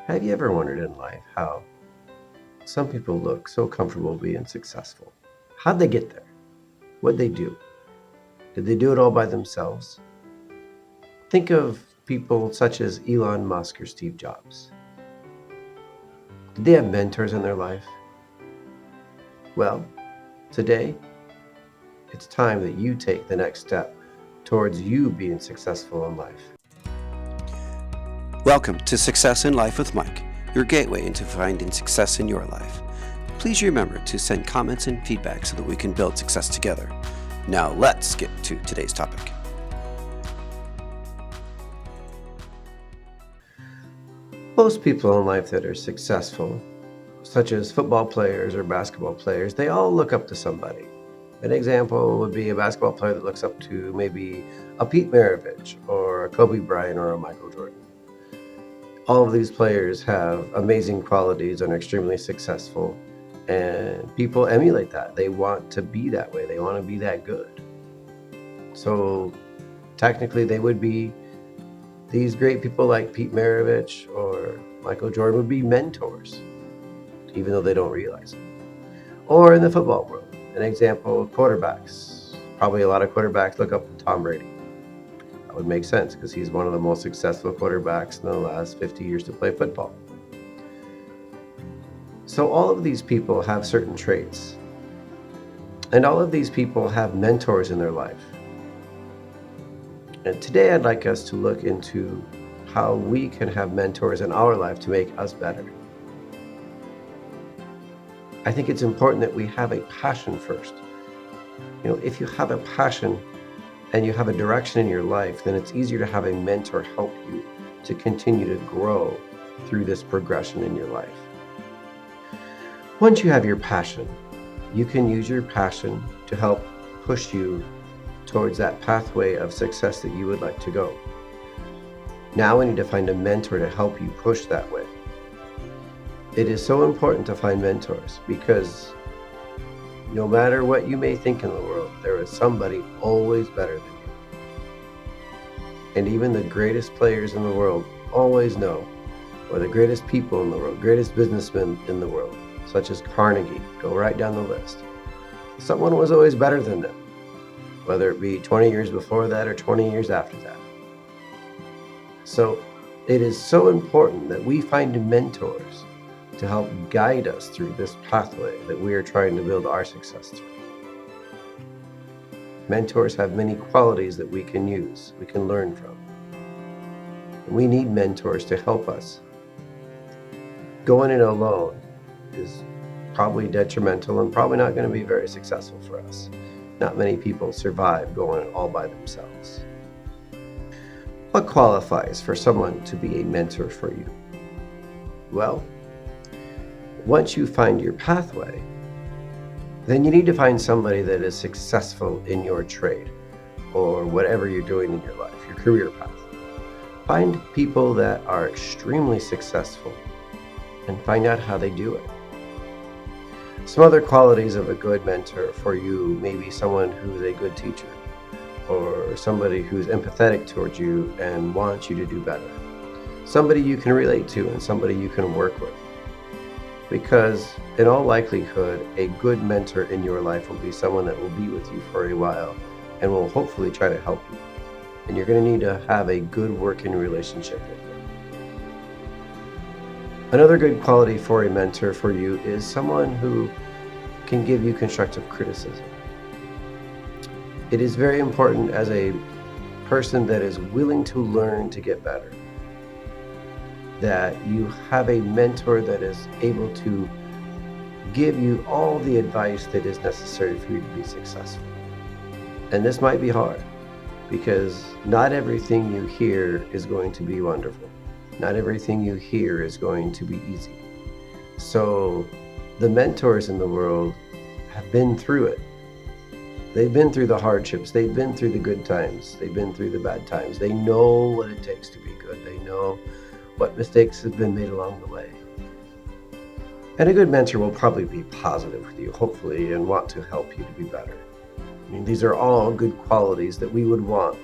Have you ever wondered in life how some people look so comfortable being successful? How'd they get there? What'd they do? Did they do it all by themselves? Think of people such as Elon Musk or Steve Jobs. Did they have mentors in their life? Well, today it's time that you take the next step towards you being successful in life. Welcome to Success in Life with Mike, your gateway into finding success in your life. Please remember to send comments and feedback so that we can build success together. Now let's get to today's topic. Most people in life that are successful, such as football players or basketball players, they all look up to somebody. An example would be a basketball player that looks up to maybe a Pete Maravich or a Kobe Bryant or a Michael Jordan. All of these players have amazing qualities and are extremely successful, and people emulate that. They want to be that way. They want to be that good. So technically they would be these great people like Pete Maravich or Michael Jordan would be mentors, even though they don't realize it. Or in the football world, an example, quarterbacks. Probably a lot of quarterbacks look up to Tom Brady. That would make sense because he's one of the most successful quarterbacks in the last 50 years to play football. So all of these people have certain traits, and all of these people have mentors in their life. And today I'd like us to look into how we can have mentors in our life to make us better. I think it's important that we have a passion first. If you have a passion and you have a direction in your life, then it's easier to have a mentor help you to continue to grow through this progression in your life. Once you have your passion, you can use your passion to help push you towards that pathway of success that you would like to go. Now we need to find a mentor to help you push that way. It is so important to find mentors because no matter what you may think in the world, there is somebody always better than you. And even the greatest players in the world always know, or the greatest people in the world, greatest businessmen in the world, such as Carnegie, go right down the list. Someone was always better than them, whether it be 20 years before that or 20 years after that. So it is so important that we find mentors to help guide us through this pathway that we are trying to build our success through. Mentors have many qualities that we can use, we can learn from. We need mentors to help us. Going it alone is probably detrimental and probably not going to be very successful for us. Not many people survive going all by themselves. What qualifies for someone to be a mentor for you? Well, once you find your pathway, then you need to find somebody that is successful in your trade or whatever you're doing in your life, your career path. Find people that are extremely successful and find out how they do it. Some other qualities of a good mentor for you may be someone who's a good teacher or somebody who's empathetic towards you and wants you to do better. Somebody you can relate to and somebody you can work with. Because in all likelihood, a good mentor in your life will be someone that will be with you for a while and will hopefully try to help you. And you're going to need to have a good working relationship with them. Another good quality for a mentor for you is someone who can give you constructive criticism. It is very important as a person that is willing to learn to get better, that you have a mentor that is able to give you all the advice that is necessary for you to be successful. And this might be hard because not everything you hear is going to be wonderful. Not everything you hear is going to be easy. So the mentors in the world have been through it. They've been through the hardships. They've been through the good times. They've been through the bad times. They know what it takes to be good. They know what mistakes have been made along the way. And a good mentor will probably be positive with you, hopefully, and want to help you to be better. These are all good qualities that we would want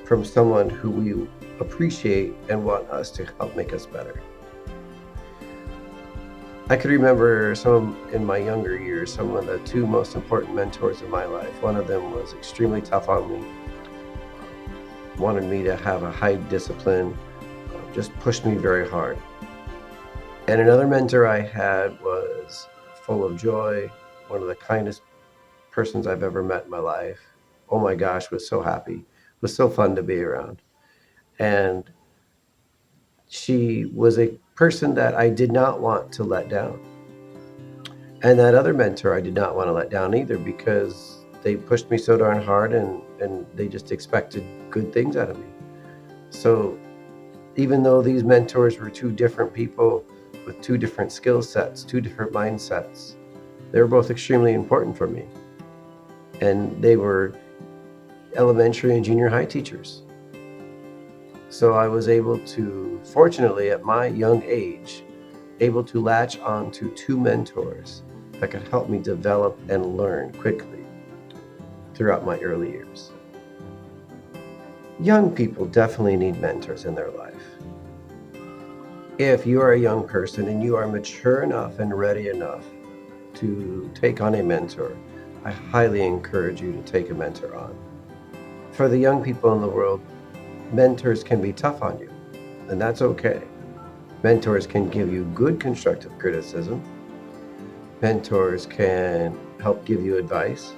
from someone who we appreciate and want us to help make us better. I could remember in my younger years, some of the two most important mentors in my life. One of them was extremely tough on me, wanted me to have a high discipline, just pushed me very hard. And another mentor I had was full of joy, one of the kindest persons I've ever met in my life. Oh my gosh, was so happy, was so fun to be around. And she was a person that I did not want to let down. And that other mentor I did not want to let down either, because they pushed me so darn hard, and they just expected good things out of me. So even though these mentors were two different people with two different skill sets, two different mindsets, they were both extremely important for me. And they were elementary and junior high teachers. So I was able to, fortunately at my young age, able to latch on to two mentors that could help me develop and learn quickly throughout my early years. Young people definitely need mentors in their life. If you are a young person and you are mature enough and ready enough to take on a mentor, I highly encourage you to take a mentor on. For the young people in the world, mentors can be tough on you, and that's okay. Mentors can give you good constructive criticism. Mentors can help give you advice.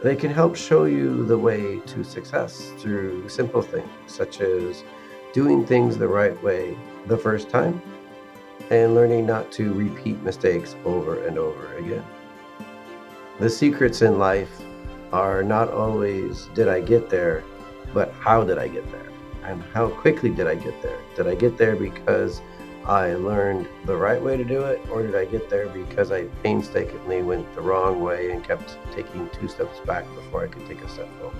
They can help show you the way to success through simple things, such as doing things the right way the first time and learning not to repeat mistakes over and over again. The secrets in life are not always, did I get there, but how did I get there? And how quickly did I get there? Did I get there because I learned the right way to do it, or did I get there because I painstakingly went the wrong way and kept taking 2 steps back before I could take a step forward?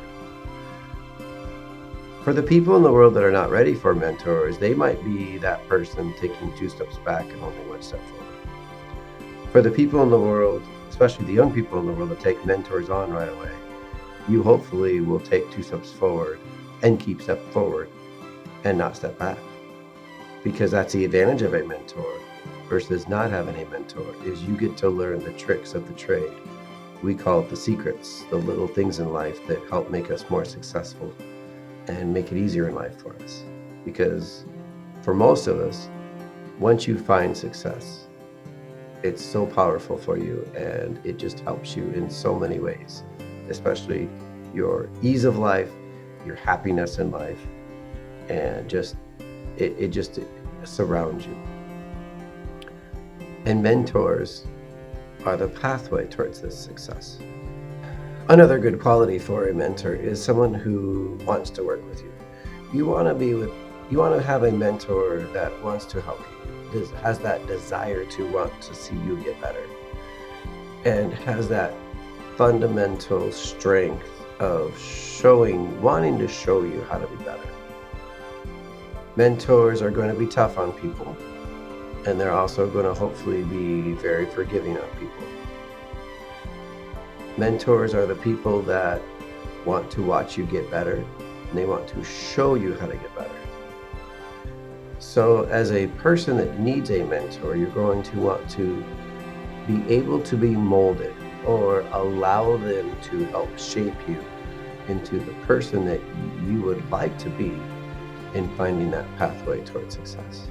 For the people in the world that are not ready for mentors, they might be that person taking 2 steps back and only 1 step forward. For the people in the world, especially the young people in the world that take mentors on right away, you hopefully will take 2 steps forward and keep step forward and not step back. Because that's the advantage of a mentor versus not having a mentor, is you get to learn the tricks of the trade. We call it the secrets, the little things in life that help make us more successful and make it easier in life for us. Because for most of us, once you find success, it's so powerful for you, and it just helps you in so many ways, especially your ease of life, your happiness in life, and just it just surrounds you. And mentors are the pathway towards this success. Another good quality for a mentor is someone who wants to work with you. You want to have a mentor that wants to help you, has that desire to want to see you get better, and has that fundamental strength of wanting to show you how to be better. Mentors are going to be tough on people, and they're also going to hopefully be very forgiving of people. Mentors are the people that want to watch you get better, and they want to show you how to get better. So as a person that needs a mentor, you're going to want to be able to be molded, or allow them to help shape you into the person that you would like to be in finding that pathway towards success.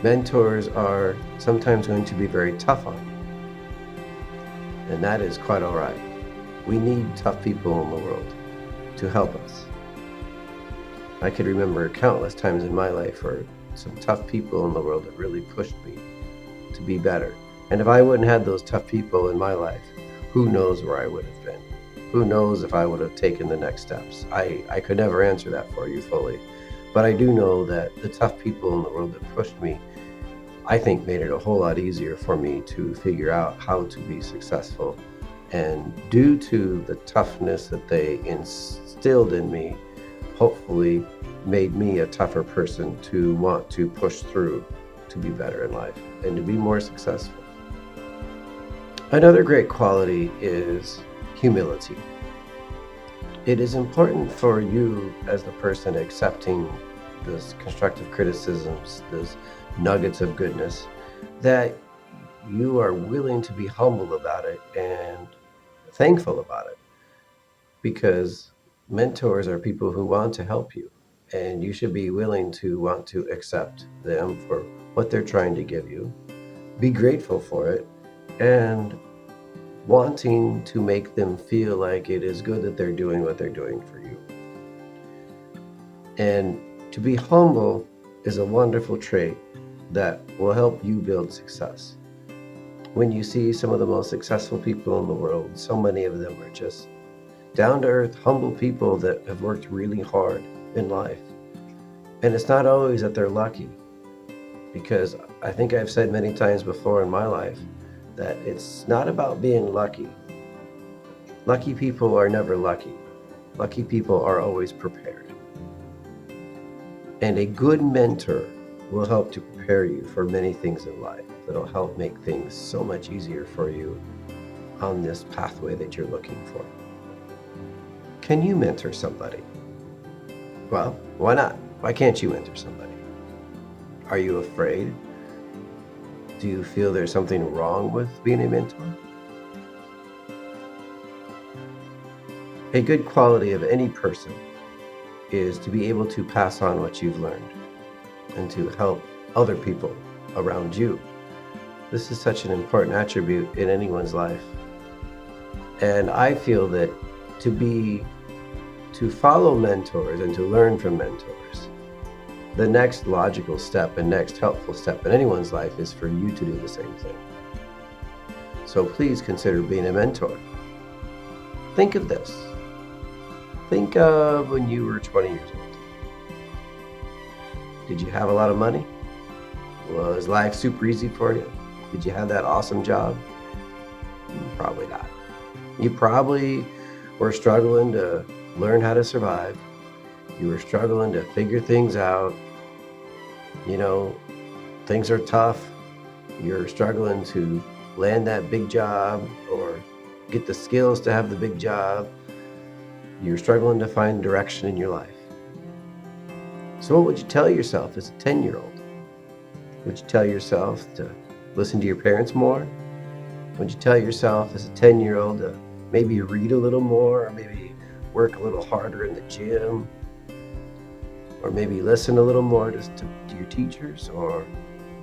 Mentors are sometimes going to be very tough on you, and that is quite all right. We need tough people in the world to help us. I could remember countless times in my life where some tough people in the world that really pushed me to be better. And if I wouldn't have those tough people in my life, who knows where I would have been? Who knows if I would have taken the next steps? I could never answer that for you fully. But I do know that the tough people in the world that pushed me, I think, made it a whole lot easier for me to figure out how to be successful. And due to the toughness that they instilled in me, hopefully made me a tougher person to want to push through to be better in life and to be more successful. Another great quality is humility. It is important for you as the person accepting those constructive criticisms, those nuggets of goodness, that you are willing to be humble about it and thankful about it, because mentors are people who want to help you, and you should be willing to want to accept them for what they're trying to give you, be grateful for it, and wanting to make them feel like it is good that they're doing what they're doing for you. And to be humble is a wonderful trait that will help you build success. When you see some of the most successful people in the world, so many of them are just down to earth, humble people that have worked really hard in life. And it's not always that they're lucky, because I think I've said many times before in my life that it's not about being lucky. Lucky people are never lucky. Lucky people are always prepared. And a good mentor will help to prepare you for many things in life that'll help make things so much easier for you on this pathway that you're looking for. Can you mentor somebody? Well, why not? Why can't you mentor somebody? Are you afraid? Do you feel there's something wrong with being a mentor? A good quality of any person is to be able to pass on what you've learned and to help other people around you. This is such an important attribute in anyone's life. And I feel that to follow mentors and to learn from mentors, the next logical step and next helpful step in anyone's life is for you to do the same thing. So please consider being a mentor. Think of this. Think of when you were 20 years old. Did you have a lot of money? Was life super easy for you? Did you have that awesome job? Probably not. You probably were struggling to learn how to survive. You were struggling to figure things out. Things are tough. You're struggling to land that big job or get the skills to have the big job. You're struggling to find direction in your life. So what would you tell yourself as a 10-year-old? Would you tell yourself to listen to your parents more? Would you tell yourself as a 10-year-old to maybe read a little more, or maybe work a little harder in the gym, or maybe listen a little more to your teachers or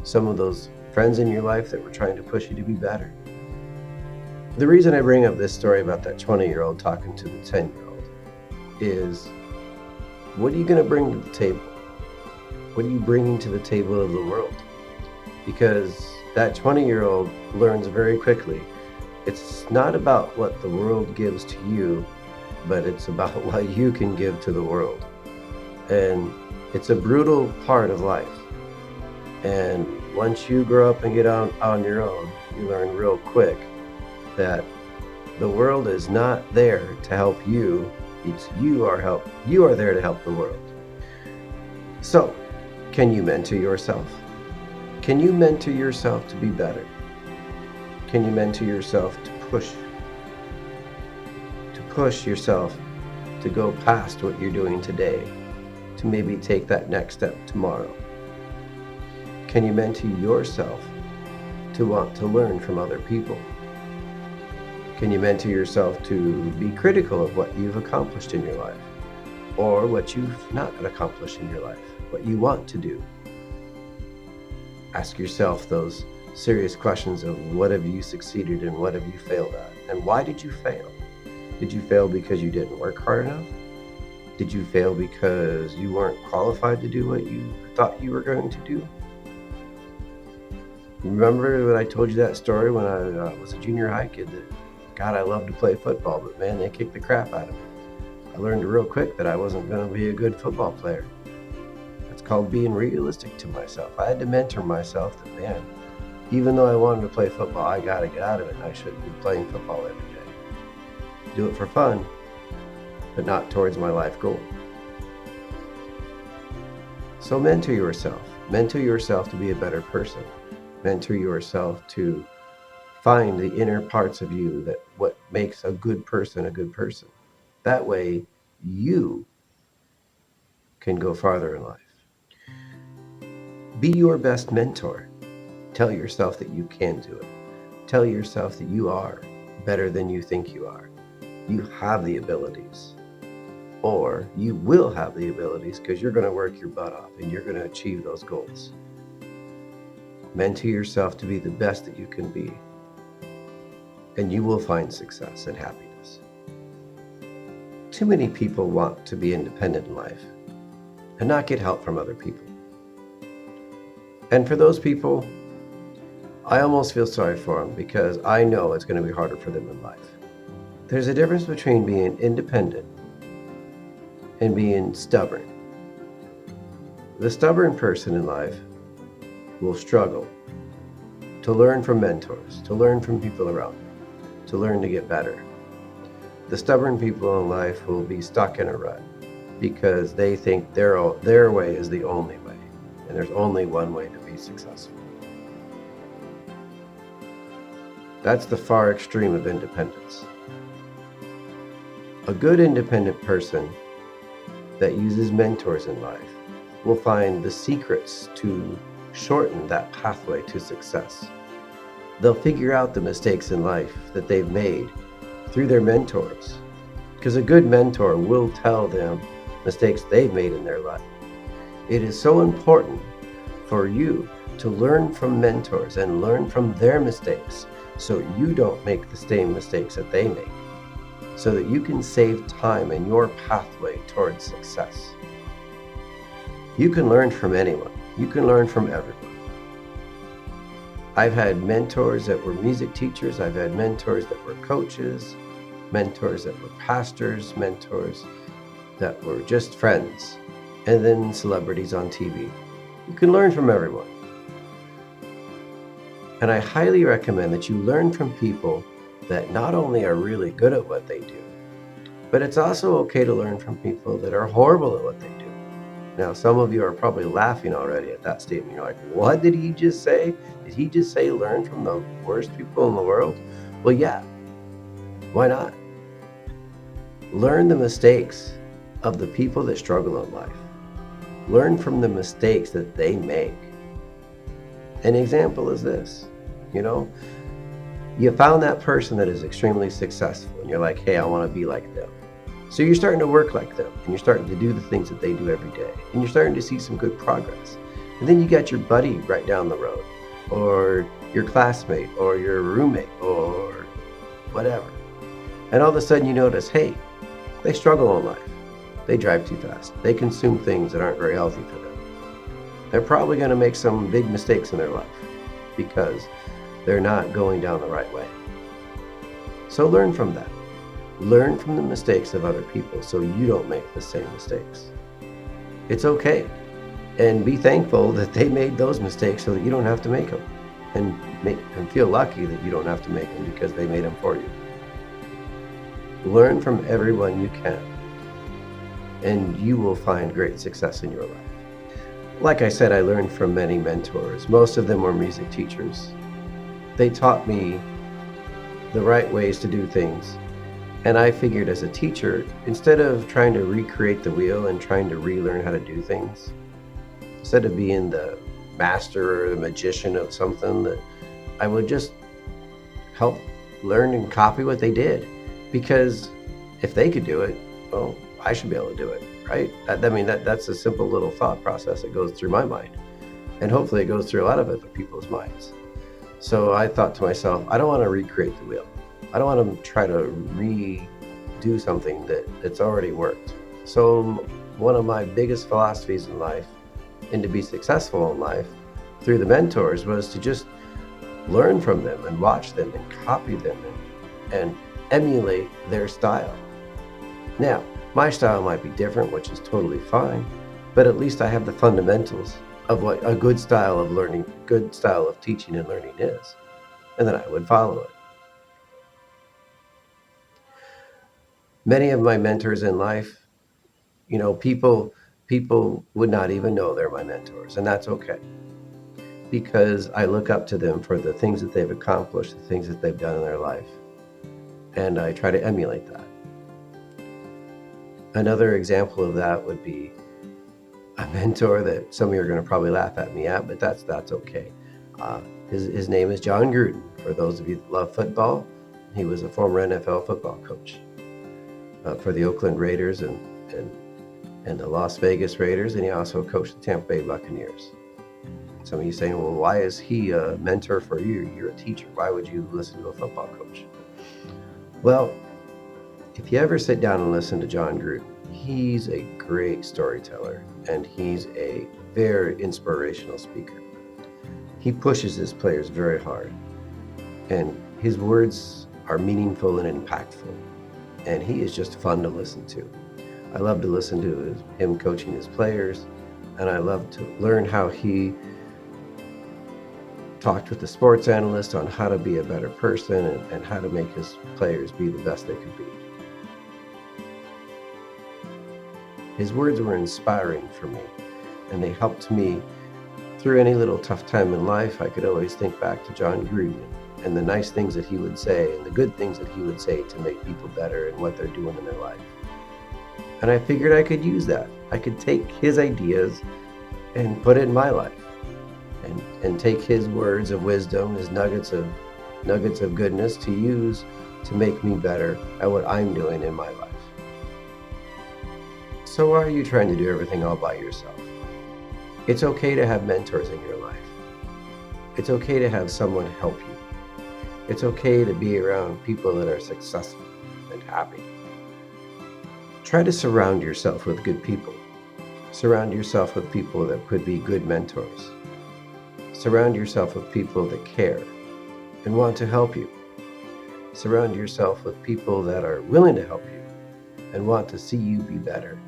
some of those friends in your life that were trying to push you to be better? The reason I bring up this story about that 20-year-old talking to the 10-year-old is, what are you going to bring to the table? What are you bringing to the table of the world? Because that 20-year-old learns very quickly. It's not about what the world gives to you, but it's about what you can give to the world. And it's a brutal part of life. And once you grow up and get on your own, you learn real quick that the world is not there to help you. It's you are there to help the world. So, can you mentor yourself? Can you mentor yourself to be better? Can you mentor yourself to push yourself to go past what you're doing today, to maybe take that next step tomorrow? Can you mentor yourself to want to learn from other people? Can you mentor yourself to be critical of what you've accomplished in your life, or what you've not accomplished in your life, what you want to do? Ask yourself those serious questions of what have you succeeded and what have you failed at, and why did you fail? Did you fail because you didn't work hard enough? Did you fail because you weren't qualified to do what you thought you were going to do? Remember when I told you that story when I was a junior high kid that, God, I love to play football, but man, they kicked the crap out of me. I learned real quick that I wasn't going to be a good football player. It's called being realistic to myself. I had to mentor myself that, man, even though I wanted to play football, I got to get out of it, and I shouldn't be playing football every day. Do it for fun, but not towards my life goal. So mentor yourself. Mentor yourself to be a better person. Mentor yourself to find the inner parts of you, that what makes a good person a good person. That way you can go farther in life. Be your best mentor. Tell yourself that you can do it. Tell yourself that you are better than you think you are. You have the abilities, or you will have the abilities because you're going to work your butt off and you're going to achieve those goals. Mentor yourself to be the best that you can be, and you will find success and happiness. Too many people want to be independent in life and not get help from other people. And for those people, I almost feel sorry for them because I know it's going to be harder for them in life. There's a difference between being independent and being stubborn. The stubborn person in life will struggle to learn from mentors, to learn from people around them, to learn to get better. The stubborn people in life will be stuck in a rut because they think their way is the only way, and there's only one way to be successful. That's the far extreme of independence. A good independent person that uses mentors in life will find the secrets to shorten that pathway to success. They'll figure out the mistakes in life that they've made through their mentors, because a good mentor will tell them mistakes they've made in their life. It is so important for you to learn from mentors and learn from their mistakes so you don't make the same mistakes that they make, so that you can save time in your pathway towards success. You can learn from anyone. You can learn from everyone. I've had mentors that were music teachers. I've had mentors that were coaches, mentors that were pastors, mentors that were just friends, and then celebrities on TV. You can learn from everyone. And I highly recommend that you learn from people that not only are really good at what they do, but it's also okay to learn from people that are horrible at what they do. Now, some of you are probably laughing already at that statement. You're like, what did he just say? Did he just say learn from the worst people in the world? Well, yeah. Why not? Learn the mistakes of the people that struggle in life. Learn from the mistakes that they make. An example is this, you found that person that is extremely successful and you're like, hey, I want to be like them. So you're starting to work like them and you're starting to do the things that they do every day and you're starting to see some good progress. And then you got your buddy right down the road, or your classmate, or your roommate, or whatever. And all of a sudden you notice, hey, they struggle in life. They drive too fast. They consume things that aren't very healthy for them. They're probably going to make some big mistakes in their life because they're not going down the right way. So learn from that. Learn from the mistakes of other people so you don't make the same mistakes. It's okay. And be thankful that they made those mistakes so that you don't have to make them. And feel lucky that you don't have to make them because they made them for you. Learn from everyone you can, and you will find great success in your life. Like I said, I learned from many mentors. Most of them were music teachers. They taught me the right ways to do things. And I figured as a teacher, instead of trying to recreate the wheel and trying to relearn how to do things, instead of being the master or the magician of something, that I would just help learn and copy what they did. Because if they could do it, well, I should be able to do it, right? That's a simple little thought process that goes through my mind. And hopefully it goes through a lot of other people's minds. So I thought to myself, I don't want to recreate the wheel. I don't want to try to redo something that's already worked. So one of my biggest philosophies in life, and to be successful in life through the mentors, was to just learn from them and watch them and copy them and emulate their style. Now, my style might be different, which is totally fine, but at least I have the fundamentals of what a good style of learning, good style of teaching and learning is, and then I would follow it. Many of my mentors in life, people would not even know they're my mentors, and that's okay, because I look up to them for the things that they've accomplished, the things that they've done in their life, and I try to emulate that. Another example of that would be a mentor that some of you are going to probably laugh at me at, but that's okay. His name is John Gruden. For those of you that love football, he was a former NFL football coach for the Oakland Raiders and the Las Vegas Raiders, and he also coached the Tampa Bay Buccaneers. Some of you saying, well, why is he a mentor for you? You're a teacher. Why would you listen to a football coach? Well, if you ever sit down and listen to John Gruden, he's a great storyteller, and he's a very inspirational speaker. He pushes his players very hard, and his words are meaningful and impactful, and he is just fun to listen to. I love to listen to him coaching his players, and I love to learn how he talked with the sports analyst on how to be a better person and how to make his players be the best they could be. His words were inspiring for me, and they helped me through any little tough time in life. I could always think back to John Gruden and the nice things that he would say and the good things that he would say to make people better and what they're doing in their life. And I figured I could use that. I could take his ideas and put it in my life and take his words of wisdom, his nuggets of goodness to use to make me better at what I'm doing in my life. So why are you trying to do everything all by yourself? It's okay to have mentors in your life. It's okay to have someone help you. It's okay to be around people that are successful and happy. Try to surround yourself with good people. Surround yourself with people that could be good mentors. Surround yourself with people that care and want to help you. Surround yourself with people that are willing to help you and want to see you be better.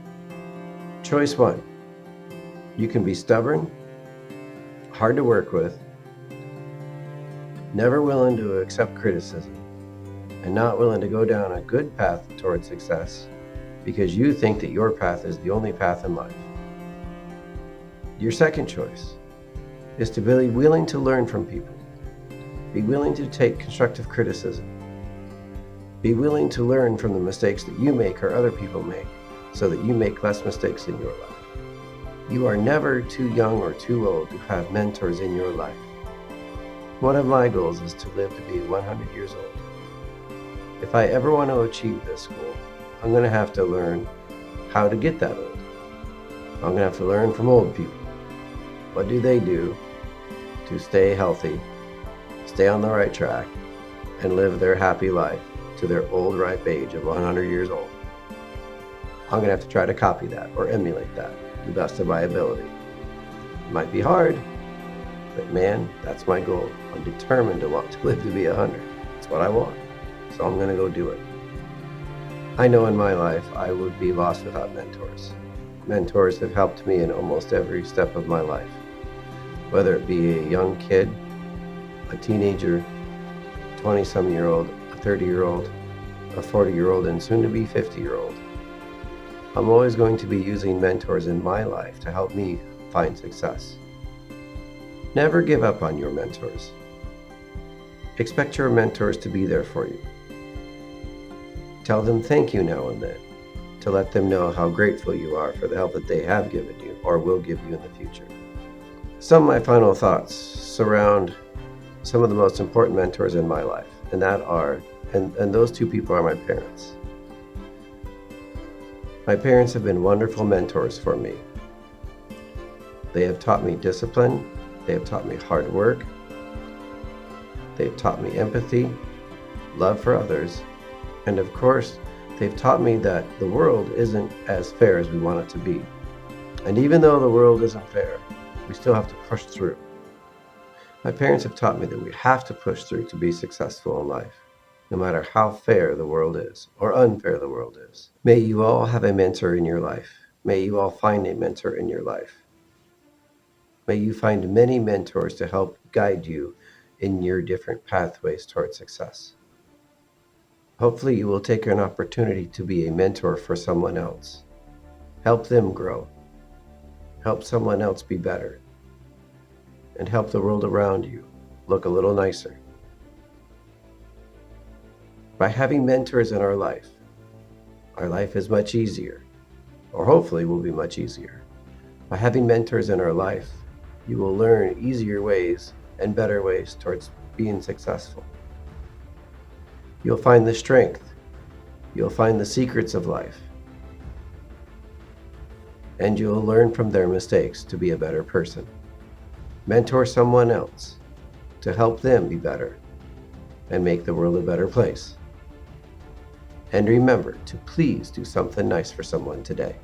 Choice one. You can be stubborn, hard to work with, never willing to accept criticism, and not willing to go down a good path towards success because you think that your path is the only path in life. Your second choice is to be willing to learn from people. Be willing to take constructive criticism. Be willing to learn from the mistakes that you make or other people make so that you make less mistakes in your life. You are never too young or too old to have mentors in your life. One of my goals is to live to be 100 years old. If I ever want to achieve this goal, I'm going to have to learn how to get that old. I'm going to have to learn from old people. What do they do to stay healthy, stay on the right track, and live their happy life to their old ripe age of 100 years old? I'm going to have to try to copy that or emulate that to the best of my ability. It might be hard, but man, that's my goal. I'm determined to want to live to be 100. It's what I want. So I'm going to go do it. I know in my life I would be lost without mentors. Mentors have helped me in almost every step of my life. Whether it be a young kid, a teenager, 20-some-year-old, a 30-year-old, a 40-year-old, and soon to be 50-year-old. I'm always going to be using mentors in my life to help me find success. Never give up on your mentors. Expect your mentors to be there for you. Tell them thank you now and then to let them know how grateful you are for the help that they have given you or will give you in the future. Some of my final thoughts surround some of the most important mentors in my life, and those two people are my parents. My parents have been wonderful mentors for me. They have taught me discipline, they have taught me hard work, they've taught me empathy, love for others, and of course, they've taught me that the world isn't as fair as we want it to be. And even though the world isn't fair, we still have to push through. My parents have taught me that we have to push through to be successful in life, no matter how fair the world is or unfair the world is. May you all have a mentor in your life. May you all find a mentor in your life. May you find many mentors to help guide you in your different pathways towards success. Hopefully you will take an opportunity to be a mentor for someone else. Help them grow. Help someone else be better. And help the world around you look a little nicer. By having mentors in our life is much easier, or hopefully will be much easier. By having mentors in our life, you will learn easier ways and better ways towards being successful. You'll find the strength. You'll find the secrets of life. And you'll learn from their mistakes to be a better person. Mentor someone else to help them be better and make the world a better place. And remember to please do something nice for someone today.